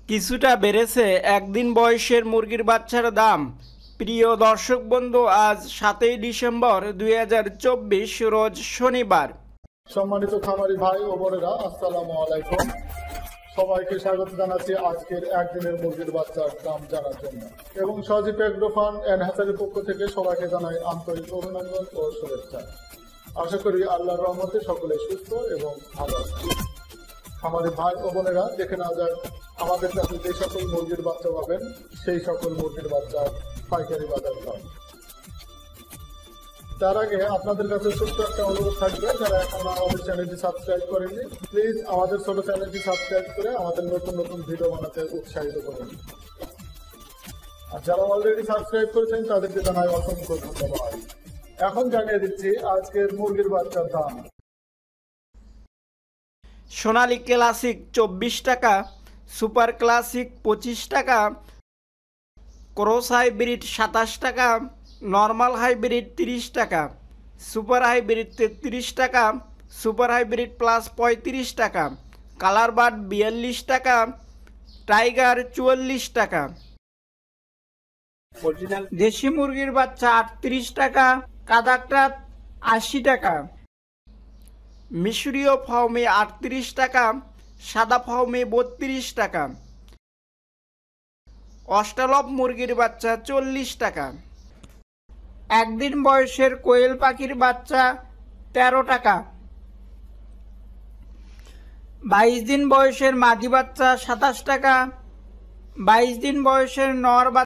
কিছুটা বেড়েছে একদিন বয়সের মুরগির বাচ্চার দাম। প্রিয় দর্শক বন্ধু, আজ 7ই ডিসেম্বর 2024 রোজ শনিবার। সম্মানিত খামারি ভাই ও বোনেরা, আসসালামু আলাইকুম। সবাইকে স্বাগত জানাচ্ছি আজকের একদিনের মুরগির বাচ্চার দাম জানার জন্য এবং সজীব এগ্রো ফার্ম এন্ড হ্যাচারির পক্ষ থেকে সবাইকে জানাই আন্তরিক অভিনন্দন ও শুভেচ্ছা। আশা করি আল্লাহর রহমতে সকলে সুস্থ এবং ভালো আছে। খামারি ভাই ও বোনেরা, দেখে নেওয়া যাক আমাদের কাছে যে সকল মুরগির বাচ্চা পাবেন সেই সকল মুরগির বাচ্চার পাইকারি বাজার দাম। তার আগে আপনাদের কাছে ছোট্ট একটা অনুরোধ থাকবে, যারা এখন আমাদের চ্যানেলটি সাবস্ক্রাইব করেননি, প্লিজ আমাদের ছোট চ্যানেলটি সাবস্ক্রাইব করে আমাদের নতুন নতুন ভিডিও বানাতে উৎসাহিত করুন। আর যারা অলরেডি সাবস্ক্রাইব করেছেন তাদেরকে জানাই অসংখ্য ধন্যবাদ। এখন জানিয়ে দিচ্ছি আজকের মুরগির বাচ্চার দাম। সোনালী ক্লাসিক 24 টাকা, সুপার ক্লাসিক 25 টাকা, ক্রস হাইব্রিড 27 টাকা, নর্মাল হাইব্রিড 30 টাকা, সুপার হাইব্রিড 33 টাকা, সুপার হাইব্রিড প্লাস 35 টাকা, কালার বার্ড 42 টাকা, টাইগার 44 টাকা, দেশি মুরগির বাচ্চা 38 টাকা, কাদাকটা 80 টাকা, মিশরীয় ফাউমি 38 টাকা, সাদা ফাউমি 32 টাকা, অস্ট্রালপ মুরগির বাচ্চা 40 টাকা, একদিন বয়সের কোয়েল পাখির বাচ্চা 13 টাকা, 22 দিন বয়সের মাদি বাচ্চা 27 টাকা, 22 দিন বয়সের নর